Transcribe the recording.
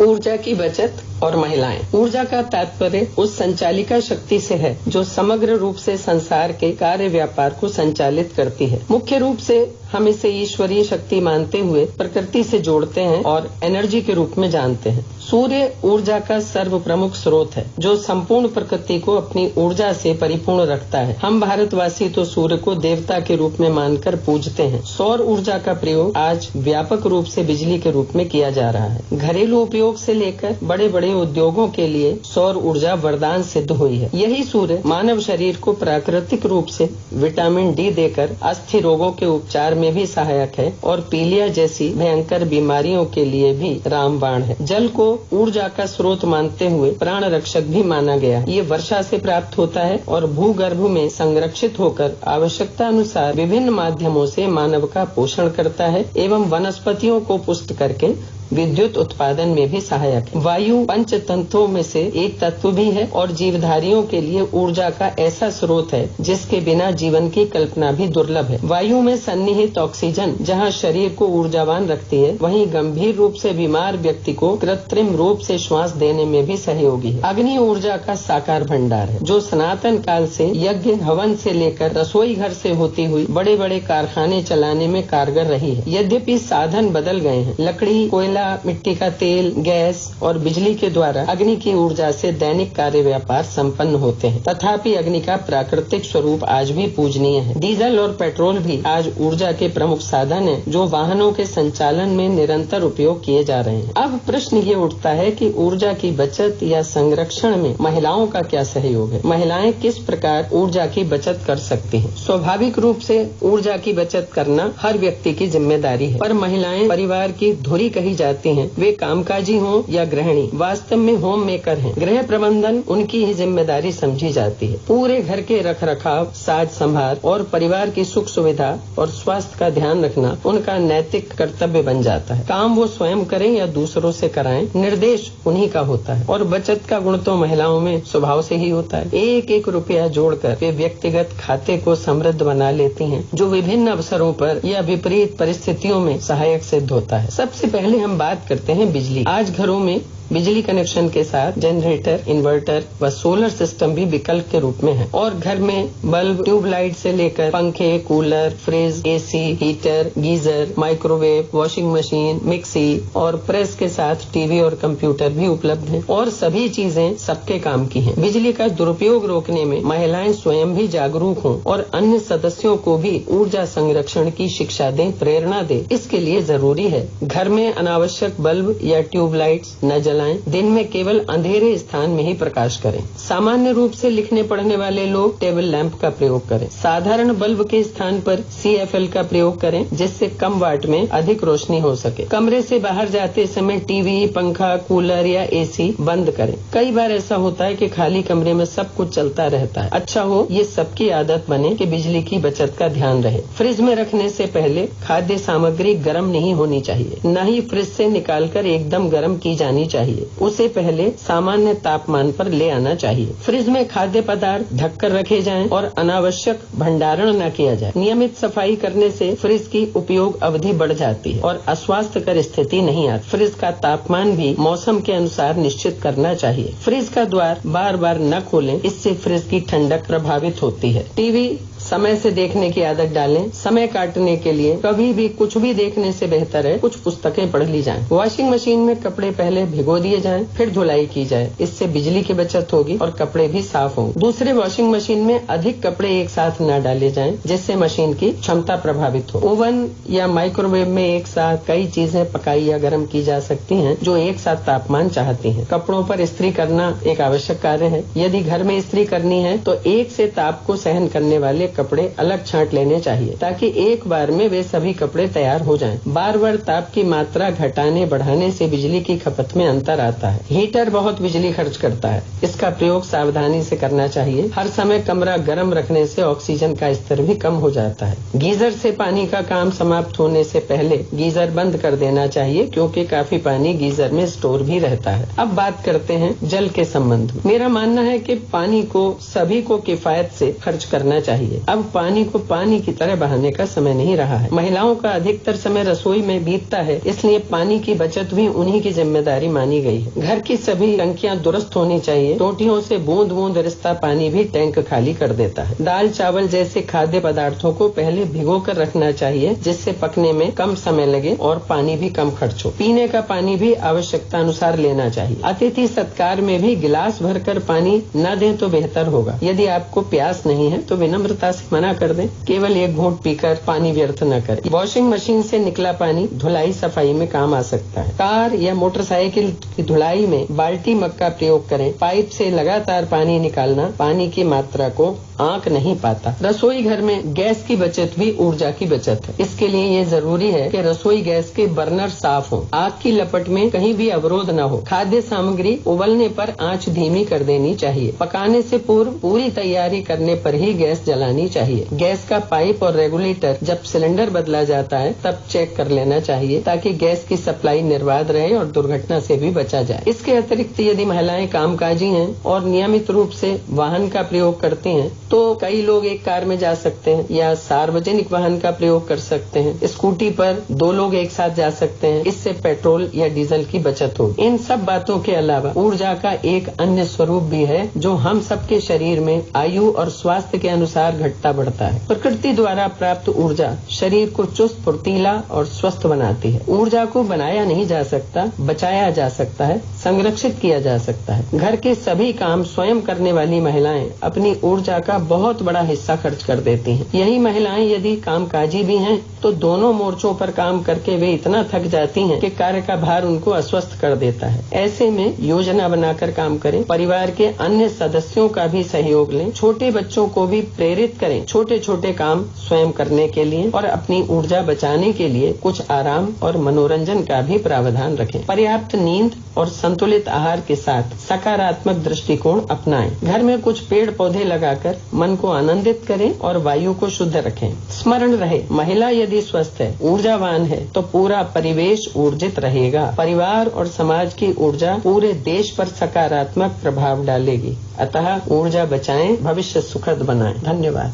ऊर्जा की बचत और महिलाएं। ऊर्जा का तात्पर्य उस संचालिका शक्ति से है जो समग्र रूप से संसार के कार्य व्यापार को संचालित करती है। मुख्य रूप से हम इसे ईश्वरीय शक्ति मानते हुए प्रकृति से जोड़ते हैं और एनर्जी के रूप में जानते हैं। सूर्य ऊर्जा का सर्व प्रमुख स्रोत है जो संपूर्ण प्रकृति को अपनी ऊर्जा से परिपूर्ण रखता है। हम भारतवासी तो सूर्य को देवता के रूप में मानकर पूजते हैं। सौर ऊर्जा का प्रयोग आज व्यापक रूप से बिजली के रूप में किया जा रहा है। घरेलू उपयोग से लेकर बड़े बड़े उद्योगों के लिए सौर ऊर्जा वरदान सिद्ध हुई है। यही सूर्य मानव शरीर को प्राकृतिक रूप से विटामिन डी देकर अस्थि रोगों के उपचार में भी सहायक है और पीलिया जैसी भयंकर बीमारियों के लिए भी रामबाण है। जल को ऊर्जा का स्रोत मानते हुए प्राण रक्षक भी माना गया। ये वर्षा से प्राप्त होता है और भूगर्भ में संरक्षित होकर आवश्यकता अनुसार विभिन्न माध्यमों से मानव का पोषण करता है एवं वनस्पतियों को पुष्ट करके विद्युत उत्पादन में भी सहायक है। वायु पंच तत्वों में से एक तत्व भी है और जीवधारियों के लिए ऊर्जा का ऐसा स्रोत है जिसके बिना जीवन की कल्पना भी दुर्लभ है। वायु में सन्निहित ऑक्सीजन जहां शरीर को ऊर्जावान रखती है, वहीं गंभीर रूप से बीमार व्यक्ति को कृत्रिम रूप से श्वास देने में भी सहयोगी है। अग्नि ऊर्जा का साकार भंडार है जो सनातन काल से यज्ञ हवन से लेकर रसोई घर से होती हुई बड़े बड़े कारखाने चलाने में कारगर रही है। यद्यपि साधन बदल गए हैं, लकड़ी, कोयला, मिट्टी का तेल, गैस और बिजली के द्वारा अग्नि की ऊर्जा से दैनिक कार्य व्यापार संपन्न होते हैं, तथापि अग्नि का प्राकृतिक स्वरूप आज भी पूजनीय है। डीजल और पेट्रोल भी आज ऊर्जा के प्रमुख साधन हैं जो वाहनों के संचालन में निरंतर उपयोग किए जा रहे हैं। अब प्रश्न ये उठता है कि ऊर्जा की बचत या संरक्षण में महिलाओं का क्या सहयोग है? महिलाएं किस प्रकार ऊर्जा की बचत कर सकती हैं? स्वाभाविक रूप से ऊर्जा की बचत करना हर व्यक्ति की जिम्मेदारी है, पर महिलाएं परिवार की धुरी कही जाती हैं। वे कामकाजी हों या गृहिणी, वास्तव में होम मेकर हैं। गृह प्रबंधन उनकी ही जिम्मेदारी समझी जाती है। पूरे घर के रखरखाव, साज संभाल और परिवार की सुख सुविधा और स्वास्थ्य का ध्यान रखना उनका नैतिक कर्तव्य बन जाता है। काम वो स्वयं करें या दूसरों से कराएं, निर्देश उन्हीं का होता है और बचत का गुण तो महिलाओं में स्वभाव से ही होता है। एक एक रुपया जोड़कर वे व्यक्तिगत खाते को समृद्ध बना लेती हैं, जो विभिन्न अवसरों पर या विपरीत परिस्थितियों में सहायक सिद्ध होता है। सबसे पहले हम बात करते हैं बिजली। आज घरों में बिजली कनेक्शन के साथ जनरेटर, इन्वर्टर व सोलर सिस्टम भी विकल्प के रूप में है और घर में बल्ब, ट्यूबलाइट से लेकर पंखे, cooler, fridge, AC, heater, geyser, microwave, washing machine, mixie और प्रेस के साथ टीवी और कंप्यूटर भी उपलब्ध हैं और सभी चीजें सबके काम की हैं। बिजली का दुरुपयोग रोकने में महिलाएं स्वयं भी जागरूक हों और अन्य सदस्यों को भी ऊर्जा संरक्षण की शिक्षा दें, प्रेरणा दें। इसके लिए जरूरी है घर में अनावश्यक बल्ब या ट्यूबलाइट्स न जलाएं। दिन में केवल अंधेरे स्थान में ही प्रकाश करें। सामान्य रूप से लिखने पढ़ने वाले लोग टेबल लैंप का प्रयोग करें। साधारण बल्ब के स्थान पर CFL का प्रयोग करें जिससे कम वाट में अधिक रोशनी हो सके। कमरे से बाहर जाते समय टीवी, पंखा, कूलर या AC बंद करें। कई बार ऐसा होता है कि खाली कमरे में सब कुछ चलता रहता है। अच्छा हो ये सबकी आदत बने कि बिजली की बचत का ध्यान रहे। फ्रिज में रखने से पहले खाद्य सामग्री गर्म नहीं होनी चाहिए, न ही फ्रिज से निकालकर एकदम गर्म की जानी चाहिए। उसे पहले सामान्य तापमान पर ले आना चाहिए। फ्रिज में खाद्य पदार्थ ढककर रखे जाएं और अनावश्यक भंडारण न किया जाए। नियमित सफाई करने से फ्रिज की उपयोग अवधि बढ़ जाती है और अस्वास्थ्यकर स्थिति नहीं आती। फ्रिज का तापमान भी मौसम के अनुसार निश्चित करना चाहिए। फ्रिज का द्वार बार बार न खोलें, इससे फ्रिज की ठंडक प्रभावित होती है। टीवी समय से देखने की आदत डालें। समय काटने के लिए कभी भी कुछ भी देखने से बेहतर है कुछ पुस्तकें पढ़ ली जाएं। वॉशिंग मशीन में कपड़े पहले भिगो दिए जाएं, फिर धुलाई की जाए। इससे बिजली की बचत होगी और कपड़े भी साफ होंगे। दूसरे, वॉशिंग मशीन में अधिक कपड़े एक साथ न डाले जाएं, जिससे मशीन की क्षमता प्रभावित हो। ओवन या माइक्रोवेव में एक साथ कई चीजें पकाई या गर्म की जा सकती हैं जो एक साथ तापमान चाहती हैं। कपड़ों पर इस्त्री करना एक आवश्यक कार्य है। यदि घर में इस्त्री करनी है तो एक से ताप को सहन करने वाले कपड़े अलग छांट लेने चाहिए ताकि एक बार में वे सभी कपड़े तैयार हो जाएं। बार बार ताप की मात्रा घटाने बढ़ाने से बिजली की खपत में अंतर आता है। हीटर बहुत बिजली खर्च करता है, इसका प्रयोग सावधानी से करना चाहिए। हर समय कमरा गर्म रखने से ऑक्सीजन का स्तर भी कम हो जाता है। गीजर से पानी का काम समाप्त होने से पहले गीजर बंद कर देना चाहिए क्योंकि काफी पानी गीजर में स्टोर भी रहता है। अब बात करते हैं जल के संबंध में। मेरा मानना है कि पानी को सभी को किफायत से खर्च करना चाहिए। अब पानी को पानी की तरह बहाने का समय नहीं रहा है। महिलाओं का अधिकतर समय रसोई में बीतता है, इसलिए पानी की बचत भी उन्हीं की जिम्मेदारी मानी गई है। घर की सभी टंकियां दुरुस्त होनी चाहिए। टोटियों से बूंद बूंद रिश्ता पानी भी टैंक खाली कर देता है। दाल चावल जैसे खाद्य पदार्थों को पहले भिगो कर रखना चाहिए, जिससे पकने में कम समय लगे और पानी भी कम खर्च हो। पीने का पानी भी आवश्यकता अनुसार लेना चाहिए। अतिथि सत्कार में भी गिलास भरकर पानी न दें तो बेहतर होगा। यदि आपको प्यास नहीं है तो विनम्रता से मना कर दें। केवल एक घूंट पीकर पानी व्यर्थ न करें। वॉशिंग मशीन से निकला पानी धुलाई सफाई में काम आ सकता है। कार या मोटरसाइकिल की धुलाई में बाल्टी मग का प्रयोग करें। पाइप से लगातार पानी निकालना पानी की मात्रा को आंक नहीं पाता। रसोई घर में गैस की बचत भी ऊर्जा की बचत है। इसके लिए ये जरूरी है कि रसोई गैस के बर्नर साफ हो, आग की लपट में कहीं भी अवरोध न हो। खाद्य सामग्री उबलने पर आंच धीमी कर देनी चाहिए। पकाने से पूर्व पूरी तैयारी करने पर ही गैस जलानी चाहिए। गैस का पाइप और रेगुलेटर जब सिलेंडर बदला जाता है तब चेक कर लेना चाहिए, ताकि गैस की सप्लाई निर्बाध रहे और दुर्घटना से भी बचा जाए। इसके अतिरिक्त यदि महिलाएं कामकाजी हैं और नियमित रूप से वाहन का प्रयोग करती हैं तो कई लोग एक कार में जा सकते हैं या सार्वजनिक वाहन का प्रयोग कर सकते हैं। स्कूटी पर 2 लोग एक साथ जा सकते हैं। इससे पेट्रोल या डीजल की बचत होगी। इन सब बातों के अलावा ऊर्जा का एक अन्य स्वरूप भी है जो हम सबके शरीर में आयु और स्वास्थ्य के अनुसार घटता बढ़ता है। प्रकृति द्वारा प्राप्त ऊर्जा शरीर को चुस्त, फुर्तीला और स्वस्थ बनाती है। ऊर्जा को बनाया नहीं जा सकता, बचाया जा सकता है, संरक्षित किया जा सकता है। घर के सभी काम स्वयं करने वाली महिलाएं अपनी ऊर्जा का बहुत बड़ा हिस्सा खर्च कर देती हैं। यही महिलाएं यदि कामकाजी भी हैं तो दोनों मोर्चों पर काम करके वे इतना थक जाती हैं कि कार्य का भार उनको अस्वस्थ कर देता है। ऐसे में योजना बनाकर काम करें। परिवार के अन्य सदस्यों का भी सहयोग लें। छोटे बच्चों को भी प्रेरित करें छोटे छोटे काम स्वयं करने के लिए, और अपनी ऊर्जा बचाने के लिए कुछ आराम और मनोरंजन का भी प्रावधान रखें। पर्याप्त नींद और संतुलित आहार के साथ सकारात्मक दृष्टिकोण अपनाएं। घर में कुछ पेड़ पौधे लगाकर मन को आनंदित करें और वायु को शुद्ध रखें। स्मरण रहे, महिला यदि स्वस्थ है, ऊर्जावान है तो पूरा परिवेश ऊर्जित रहेगा। परिवार और समाज की ऊर्जा पूरे देश पर सकारात्मक प्रभाव डालेगी। अतः ऊर्जा बचाएं, भविष्य सुखद बनाएं। धन्यवाद।